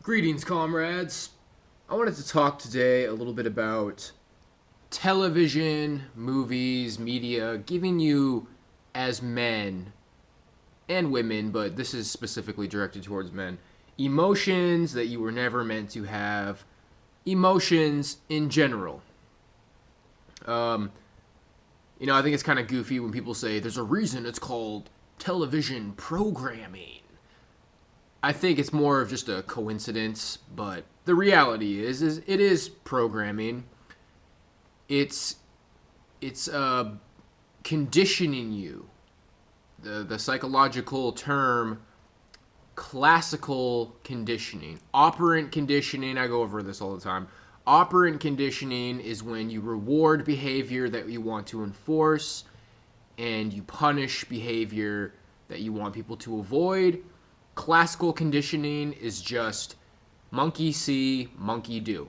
Greetings, comrades. I wanted to talk today a little bit about television, movies, media, giving you, as men and women, but this is specifically directed towards men, emotions that you were never meant to have, emotions in general. Um, I think it's kind of goofy when people say there's a reason it's called television programming. I think it's more of just a coincidence, but the reality is it is programming. It's it's conditioning you. The psychological term classical conditioning, operant conditioning. I go over this all the time. Operant conditioning is when you reward behavior that you want to enforce, and you punish behavior that you want people to avoid. Classical conditioning is just monkey see, monkey do.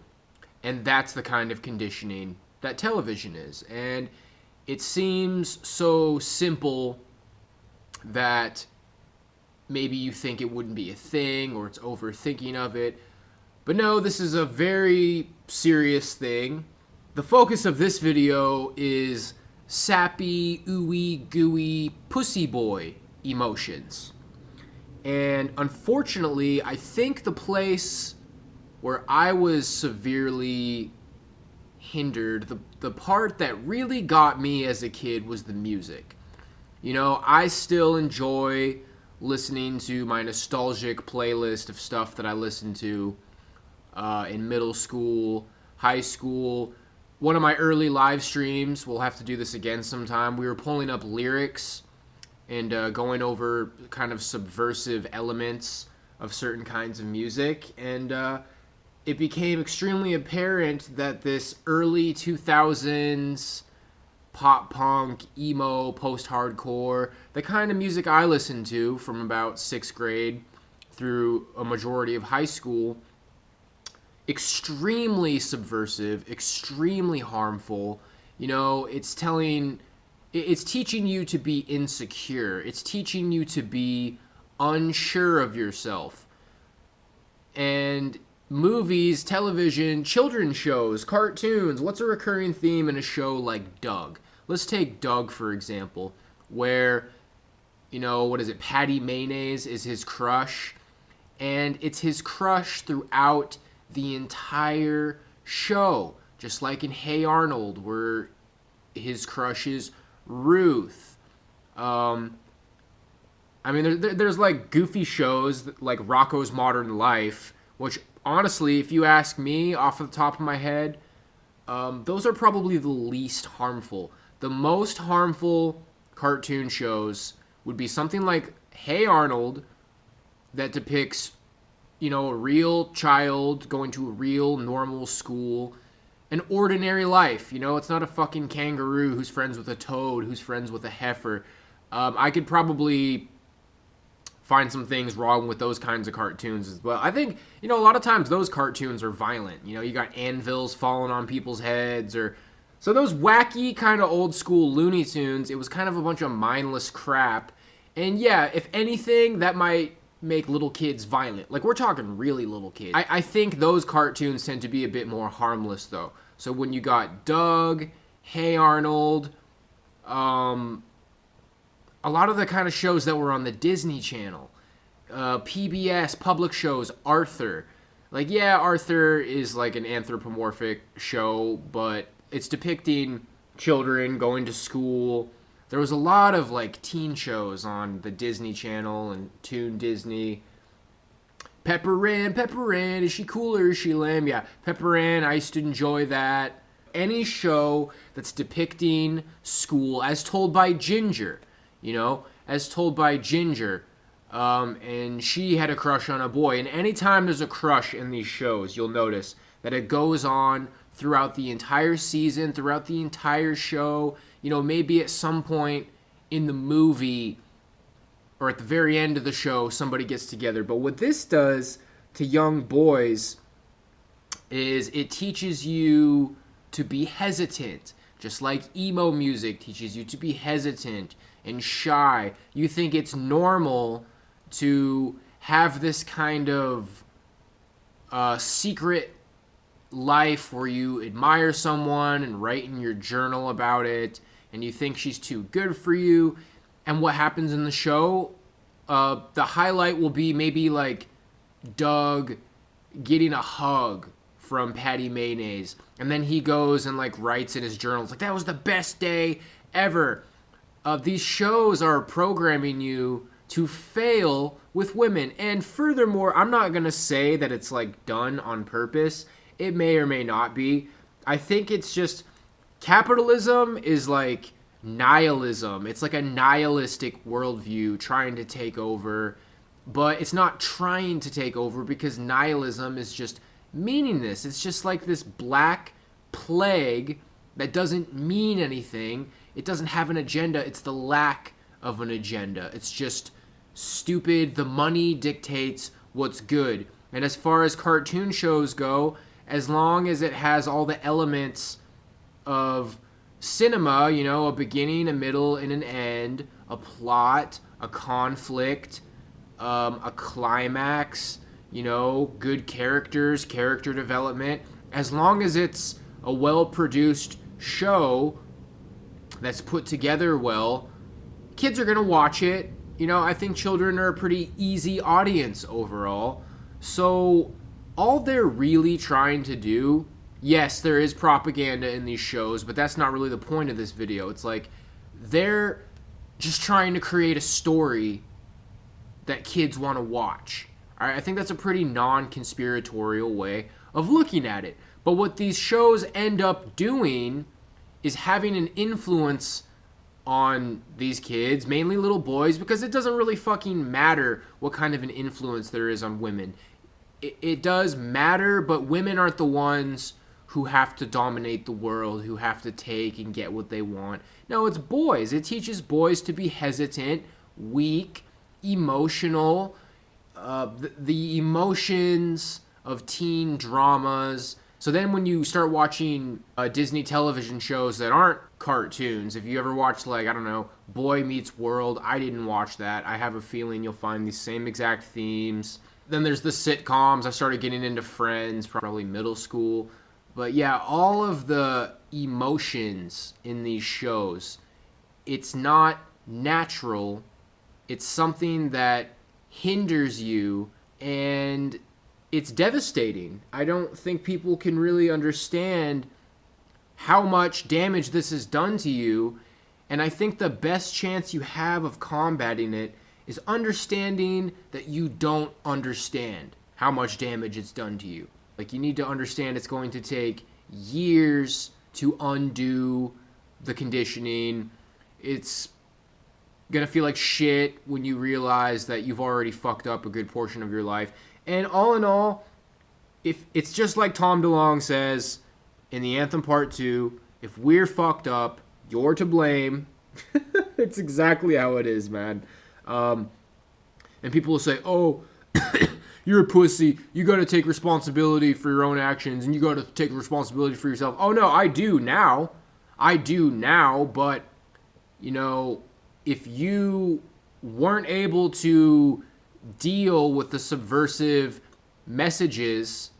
And that's the kind of conditioning that television is. And it seems so simple that maybe you think it wouldn't be a thing or it's overthinking of it. But no, this is a very serious thing. The focus of this video is sappy, ooey, gooey, pussy boy emotions. And unfortunately, I think the place where I was severely hindered, the part that really got me as a kid was the music. I still enjoy listening to my nostalgic playlist of stuff that I listened to in middle school, high school. One of my early live streams, we'll have to do this again sometime, we were pulling up lyrics and going over kind of subversive elements of certain kinds of music. And it became extremely apparent that this early 2000s pop punk, emo, post-hardcore, the kind of music I listened to from about 6th grade through a majority of high school, extremely subversive, extremely harmful. It's teaching you to be insecure. It's teaching you to be unsure of yourself. And movies, television, children's shows, cartoons, what's a recurring theme in a show like Doug? Let's take Doug, for example, where, Patty Mayonnaise is his crush. And it's his crush throughout the entire show. Just like in Hey Arnold, where his crush is Ruth. There's like goofy shows like Rocko's Modern Life, which honestly, if you ask me off the top of my head, those are probably the least harmful. The most harmful cartoon shows would be something like Hey Arnold, that depicts, a real child going to a real normal school, an ordinary life. It's not a fucking kangaroo who's friends with a toad, who's friends with a heifer. I could probably find some things wrong with those kinds of cartoons as well. I think, a lot of times those cartoons are violent. You got anvils falling on people's heads, so those wacky kind of old school Looney Tunes, it was kind of a bunch of mindless crap. And yeah, if anything, that might make little kids violent. Like, we're talking really little kids. I think those cartoons tend to be a bit more harmless, though. So when you got Doug, Hey Arnold, a lot of the kind of shows that were on the Disney Channel, PBS, public shows, Arthur. Like, yeah, Arthur is like an anthropomorphic show, but it's depicting children going to school. There was a lot of like teen shows on the Disney Channel and Toon Disney. Pepper Ann, is she cool or is she lame? Yeah, Pepper Ann, I used to enjoy that. Any show that's depicting school as told by Ginger, as told by Ginger, and she had a crush on a boy. And anytime there's a crush in these shows, you'll notice that it goes on throughout the entire season, throughout the entire show. Maybe at some point in the movie or at the very end of the show, somebody gets together. But what this does to young boys is it teaches you to be hesitant. Just like emo music teaches you to be hesitant and shy. You think it's normal to have this kind of secret life where you admire someone and write in your journal about it, and you think she's too good for you. And what happens in the show, the highlight will be maybe like Doug getting a hug from Patty Mayonnaise, and then he goes and like writes in his journals like, that was the best day ever. These shows are programming you to fail with women. And furthermore, I'm not going to say that it's like done on purpose. It may or may not be. I think it's just capitalism is like nihilism. It's like a nihilistic worldview trying to take over, but it's not trying to take over because nihilism is just meaningless. It's just like this black plague that doesn't mean anything. It doesn't have an agenda. It's the lack of an agenda. It's just stupid. The money dictates what's good. And as far as cartoon shows go, as long as it has all the elements of cinema, you know, a beginning, a middle, and an end, a plot, a conflict, a climax, you know, good characters, character development, as long as it's a well-produced show that's put together well, kids are going to watch it. You know, I think children are a pretty easy audience overall. So all they're really trying to do, yes, there is propaganda in these shows, but that's not really the point of this video. It's like they're just trying to create a story that kids want to watch. All right, I think that's a pretty non-conspiratorial way of looking at it. But what these shows end up doing is having an influence on these kids, mainly little boys, because it doesn't really fucking matter what kind of an influence there is on women. It does matter, but women aren't the ones who have to dominate the world, who have to take and get what they want. No, it's boys. It teaches boys to be hesitant, weak, emotional. The emotions of teen dramas. So then when you start watching Disney television shows that aren't cartoons, if you ever watched, like, I don't know, Boy Meets World, I didn't watch that. I have a feeling you'll find these same exact themes. Then there's the sitcoms. I started getting into Friends, probably middle school. But yeah, all of the emotions in these shows, it's not natural. It's something that hinders you, and it's devastating. I don't think people can really understand how much damage this has done to you, and I think the best chance you have of combating it is understanding that you don't understand how much damage it's done to you. Like, you need to understand it's going to take years to undo the conditioning. It's gonna feel like shit when you realize that you've already fucked up a good portion of your life. And all in all, if it's just like Tom DeLonge says in the Anthem Part 2, if we're fucked up, you're to blame. It's exactly how it is, man. And people will say, oh, you're a pussy. You got to take responsibility for your own actions, and you got to take responsibility for yourself. Oh, no, I do now. But, you know, if you weren't able to deal with the subversive messages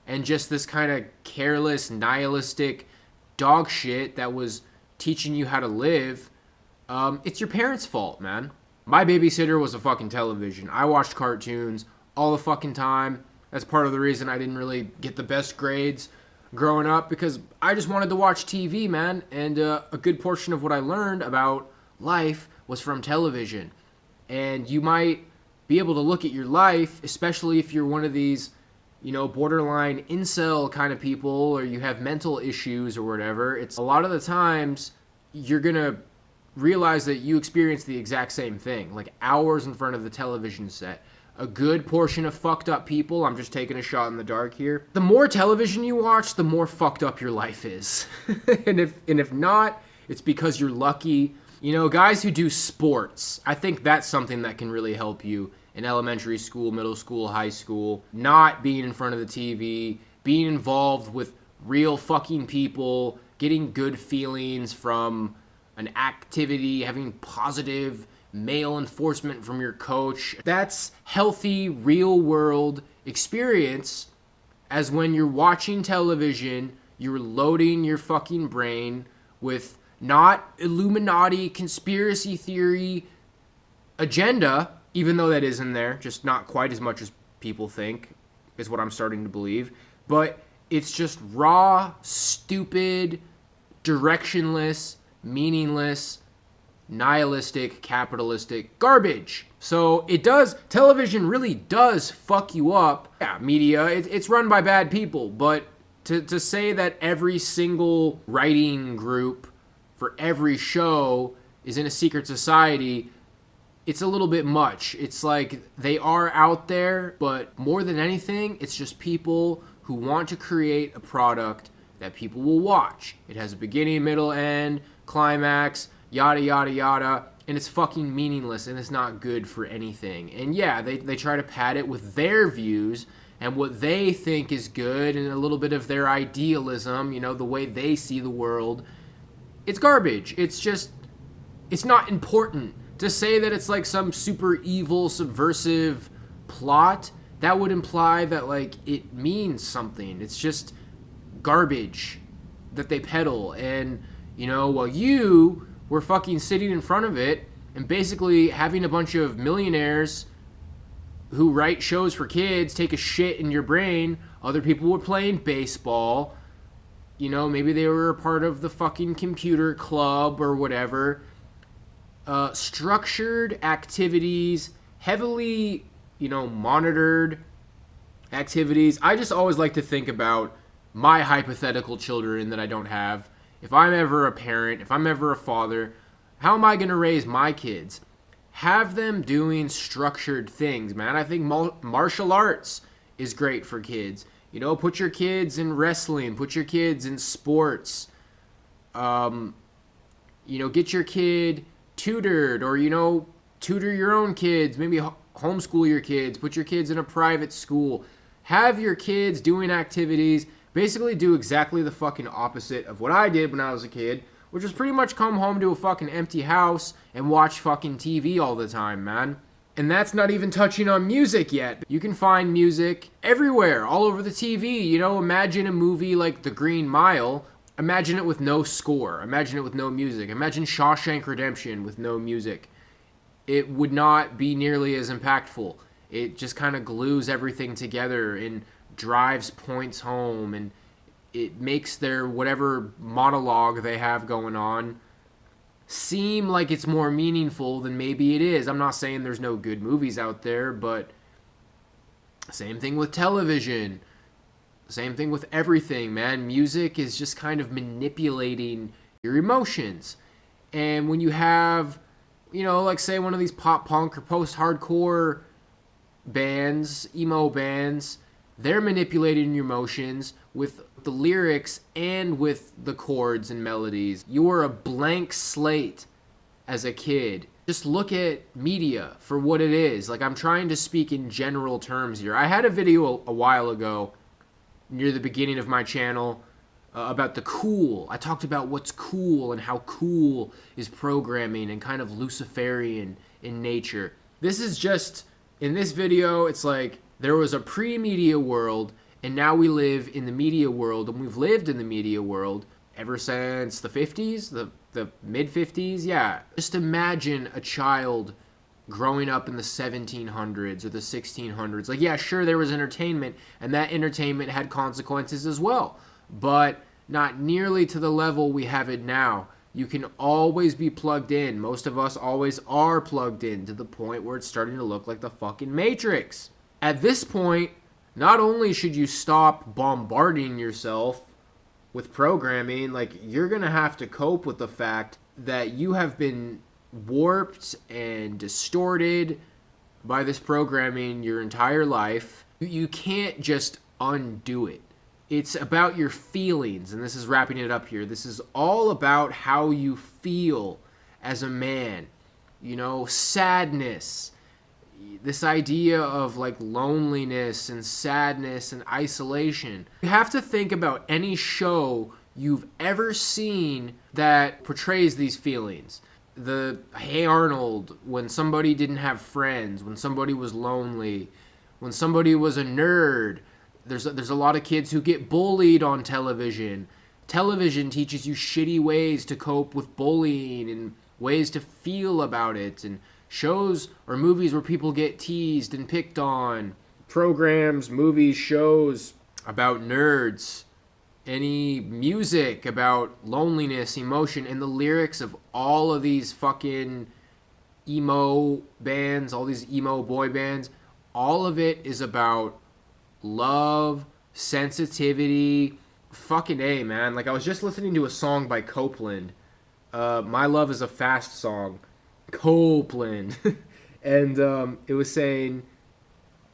and just this kind of careless, nihilistic dog shit that was teaching you how to live, it's your parents' fault, man. My babysitter was a fucking television. I watched cartoons all the fucking time. That's part of the reason I didn't really get the best grades growing up, because I just wanted to watch TV, man. And a good portion of what I learned about life was from television. And you might be able to look at your life, especially if you're one of these, you know, borderline incel kind of people, or you have mental issues or whatever. It's a lot of the times you're going to realize that you experience the exact same thing, like hours in front of the television set. A good portion of fucked up people, I'm just taking a shot in the dark here, the more television you watch, the more fucked up your life is. and if not, it's because you're lucky. You know, guys who do sports, I think that's something that can really help you in elementary school, middle school, high school. Not being in front of the TV, being involved with real fucking people, getting good feelings from an activity, having positive male enforcement from your coach. That's healthy, real world experience as when you're watching television, you're loading your fucking brain with not Illuminati conspiracy theory agenda, even though that is in there, just not quite as much as people think, is what I'm starting to believe. But it's just raw, stupid, directionless, meaningless, nihilistic, capitalistic garbage. So television really does fuck you up. Yeah, media, it's run by bad people, but to say that every single writing group for every show is in a secret society, it's a little bit much. It's like they are out there, but more than anything, it's just people who want to create a product that people will watch. It has a beginning, middle, end, climax, yada, yada, yada, and it's fucking meaningless, and it's not good for anything. And yeah, they try to pad it with their views and what they think is good and a little bit of their idealism, you know, the way they see the world. It's garbage. It's not important. To say that it's like some super evil, subversive plot, that would imply that like it means something. It's just garbage that they peddle. And, you know, while you were fucking sitting in front of it and basically having a bunch of millionaires who write shows for kids take a shit in your brain, other people were playing baseball. You know, maybe they were a part of the fucking computer club or whatever. Structured activities, heavily, you know, monitored activities. I just always like to think about my hypothetical children that I don't have. If I'm ever a parent, if I'm ever a father, how am I going to raise my kids? Have them doing structured things, man. I think martial arts is great for kids. You know, put your kids in wrestling, put your kids in sports. You know, get your kid tutored, or, you know, tutor your own kids, maybe homeschool your kids, put your kids in a private school, have your kids doing activities, basically do exactly the fucking opposite of what I did when I was a kid, which was pretty much come home to a fucking empty house and watch fucking TV all the time, man. And that's not even touching on music yet. You can find music everywhere, all over the TV. You know, imagine a movie like The Green Mile. Imagine it with no score. Imagine it with no music. Imagine Shawshank Redemption with no music. It would not be nearly as impactful. It just kind of glues everything together and drives points home, and it makes their whatever monologue they have going on seem like it's more meaningful than maybe it is. I'm not saying there's no good movies out there, but same thing with television. Same thing with everything, man. Music is just kind of manipulating your emotions. And when you have, you know, like say one of these pop punk or post-hardcore bands, emo bands, they're manipulating your emotions with the lyrics and with the chords and melodies. You are a blank slate as a kid. Just look at media for what it is. Like, I'm trying to speak in general terms here. I had a video a while ago near the beginning of my channel about the cool. I talked about what's cool and how cool is programming and kind of Luciferian in nature. This is just, in this video, it's like there was a pre-media world and now we live in the media world, and we've lived in the media world ever since the 50s, the mid-50s, yeah. Just imagine a child growing up in the 1700s or the 1600s. Like, yeah, sure, there was entertainment, and that entertainment had consequences as well, but not nearly to the level we have it now. You can always be plugged in. Most of us always are plugged in to the point where it's starting to look like the fucking Matrix. At this point, not only should you stop bombarding yourself with programming, like, you're gonna have to cope with the fact that you have been warped and distorted by this programming your entire life. You can't just undo it. It's about your feelings, and this is wrapping it up here. This is all about how you feel as a man. You know, sadness, this idea of like loneliness and sadness and isolation. You have to think about any show you've ever seen that portrays these feelings. The Hey Arnold, when somebody didn't have friends, when somebody was lonely, when somebody was a nerd. There's a lot of kids who get bullied on television. Television teaches you shitty ways to cope with bullying and ways to feel about it, and shows or movies where people get teased and picked on. Programs, movies, shows about nerds. Any music about loneliness, emotion, and the lyrics of all of these fucking emo bands, all these emo boy bands, all of it is about love, sensitivity. Fucking A, man. Like, I was just listening to a song by Copeland. My Love is a Fast Song. Copeland. And it was saying,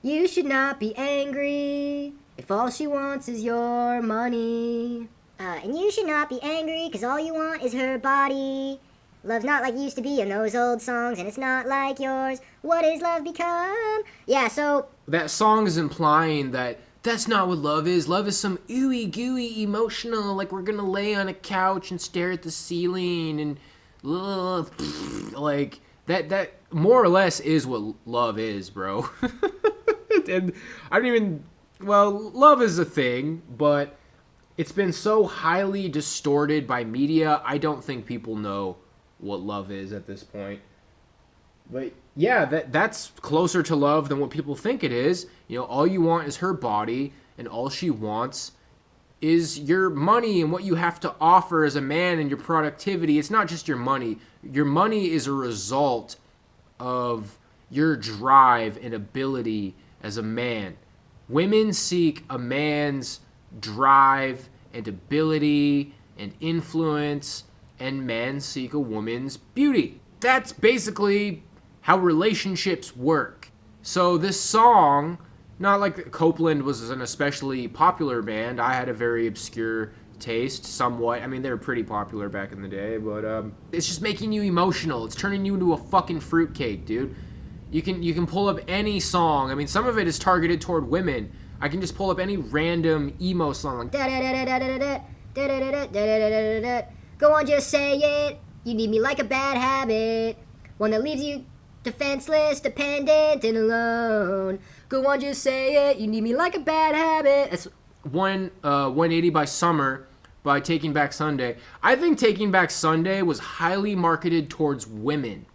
you should not be angry if all she wants is your money. And you should not be angry because all you want is her body. Love's not like it used to be in those old songs, and it's not like yours. What is love become? Yeah, so that song is implying that that's not what love is. Love is some ooey gooey emotional, like we're gonna lay on a couch and stare at the ceiling and like that more or less is what love is, bro. And I don't even, well, love is a thing, but it's been so highly distorted by media, I don't think people know what love is at this point. But yeah, that's closer to love than what people think it is. You know, all you want is her body, and all she wants is your money and what you have to offer as a man and your productivity. It's not just your money. Your money is a result of your drive and ability as a man. Women seek a man's drive and ability and influence, and men seek a woman's beauty. That's basically how relationships work. So this song, not like Copeland was an especially popular band. I had a very obscure taste, somewhat. I mean, they were pretty popular back in the day, but it's just making you emotional. It's turning you into a fucking fruitcake, dude. You can pull up any song. I mean, some of it is targeted toward women. I can just pull up any random emo song, like go on, just say it. You need me like a bad habit, one that leaves you defenseless, dependent, and alone. Go on, just say it. You need me like a bad habit. That's 180 by Summer by Taking Back Sunday. I think Taking Back Sunday was highly marketed towards women.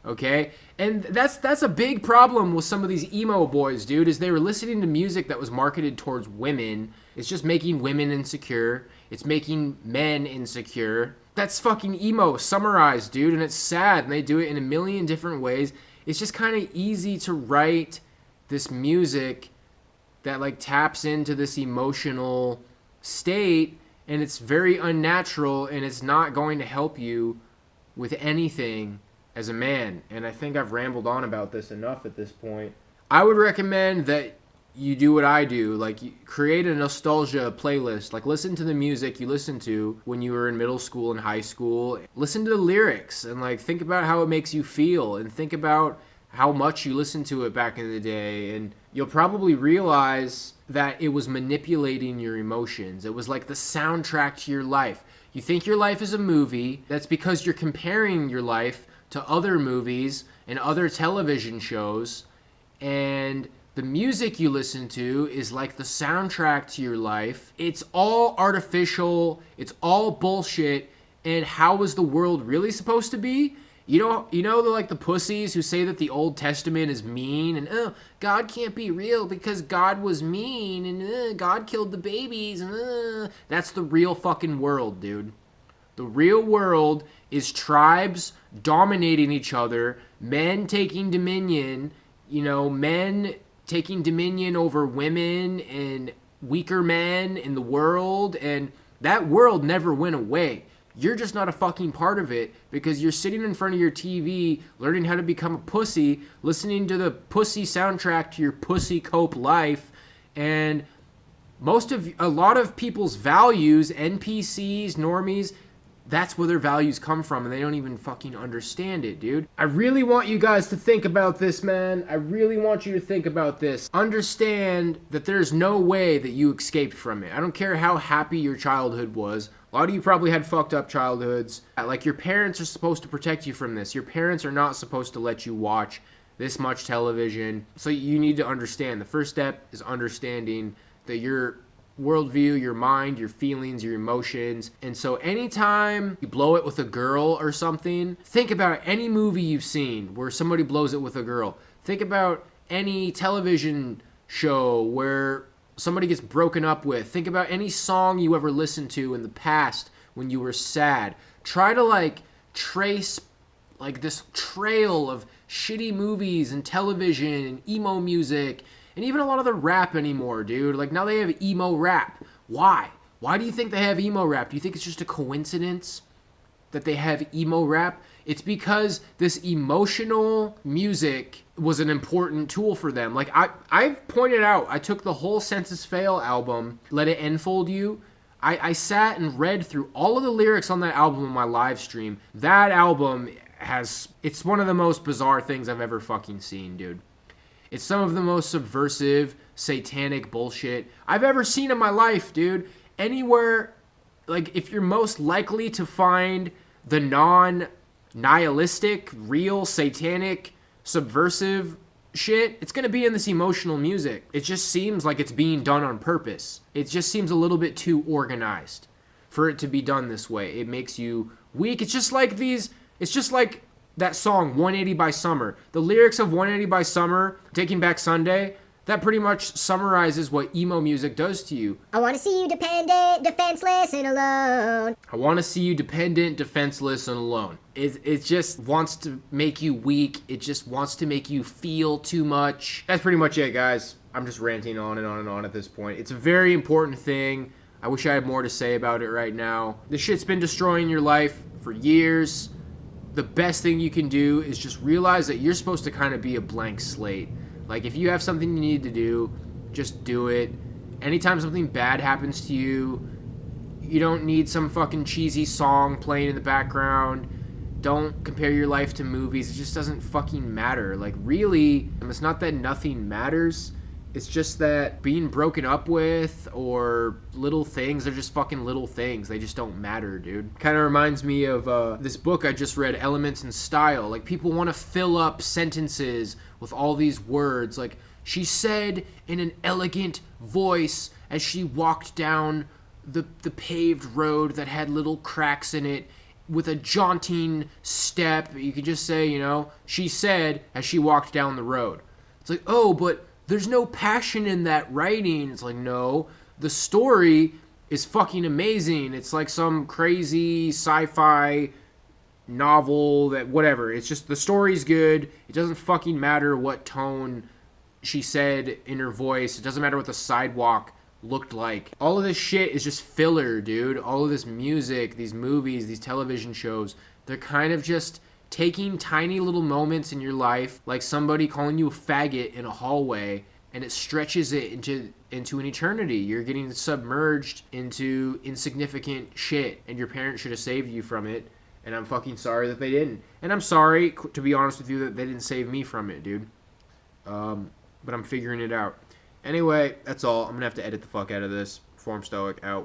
Okay? And that's a big problem with some of these emo boys, dude, is they were listening to music that was marketed towards women. It's just making women insecure. It's making men insecure. That's fucking emo summarized, dude, and it's sad, and they do it in a million different ways. It's just kind of easy to write this music that like taps into this emotional state, and it's very unnatural, and it's not going to help you with anything as a man. And I think I've rambled on about this enough at this point. I would recommend that you do what I do, like you create a nostalgia playlist, like listen to the music you listened to when you were in middle school and high school, listen to the lyrics and like think about how it makes you feel and think about how much you listened to it back in the day, and you'll probably realize that it was manipulating your emotions. It was like the soundtrack to your life. You think your life is a movie, that's because you're comparing your life to other movies and other television shows, and the music you listen to is like the soundtrack to your life. It's all artificial, it's all bullshit, and how is the world really supposed to be? You know like the pussies who say that the Old Testament is mean, and God can't be real because God was mean, and God killed the babies, and that's the real fucking world, dude. The real world is tribes dominating each other, men taking dominion, men taking dominion over women and weaker men in the world, and that world never went away. You're just not a fucking part of it because you're sitting in front of your TV learning how to become a pussy, listening to the pussy soundtrack to your pussy cope life, and a lot of people's values, NPCs, normies, that's where their values come from, and they don't even fucking understand it, dude. I really want you guys to think about this, man. I really want you to think about this. Understand that there's no way that you escaped from it. I don't care how happy your childhood was. A lot of you probably had fucked up childhoods. Like, your parents are supposed to protect you from this. Your parents are not supposed to let you watch this much television. So you need to understand. The first step is understanding your worldview, your mind, your feelings, your emotions. And so anytime you blow it with a girl or something, think about any movie you've seen where somebody blows it with a girl. Think about any television show where somebody gets broken up with. Think about any song you ever listened to in the past when you were sad. Try to like trace like this trail of shitty movies and television and emo music and even a lot of the rap anymore, dude. Like now they have emo rap. Why? Why do you think they have emo rap? Do you think it's just a coincidence that they have emo rap? It's because this emotional music was an important tool for them. Like I've pointed out, I took the whole Census Fail album, Let It Enfold You. I sat and read through all of the lyrics on that album in my live stream. That album it's one of the most bizarre things I've ever fucking seen, dude. It's some of the most subversive, satanic bullshit I've ever seen in my life, dude. Anywhere, like, if you're most likely to find the non-nihilistic, real, satanic, subversive shit, it's gonna be in this emotional music. It just seems like it's being done on purpose. It just seems a little bit too organized for it to be done this way. It makes you weak. It's just like that song 180 by Summer. The lyrics of 180 by Summer, Taking Back Sunday, that pretty much summarizes what emo music does to you. I want to see you dependent, defenseless, and alone. I want to see you dependent, defenseless, and alone. It just wants to make you weak. It just wants to make you feel too much. That's pretty much it, guys. I'm just ranting on and on and on at this point. It's a very important thing. I wish I had more to say about it right now. This shit's been destroying your life for years. The best thing you can do is just realize that you're supposed to kind of be a blank slate. Like, if you have something you need to do, just do it. Anytime something bad happens to you, you don't need some fucking cheesy song playing in the background. Don't compare your life to movies. It just doesn't fucking matter. Like, really, it's not that nothing matters. It's just that being broken up with or little things are just fucking little things. They just don't matter, dude. Kind of reminds me of this book I just read, Elements in Style. Like, people want to fill up sentences with all these words. Like, she said in an elegant voice as she walked down the paved road that had little cracks in it with a jaunting step. You could just say, you know, she said as she walked down the road. It's like, oh, but there's no passion in that writing. It's like, no, the story is fucking amazing. It's like some crazy sci-fi novel that whatever. It's just the story's good. It doesn't fucking matter what tone she said in her voice. It doesn't matter what the sidewalk looked like. All of this shit is just filler, dude. All of this music, these movies, these television shows, they're kind of just taking tiny little moments in your life, like somebody calling you a faggot in a hallway, and it stretches it into an eternity. You're getting submerged into insignificant shit, and your parents should have saved you from it, and I'm fucking sorry that they didn't. And I'm sorry, to be honest with you, that they didn't save me from it, dude. But I'm figuring it out. Anyway, that's all. I'm gonna have to edit the fuck out of this. Form Stoic, out.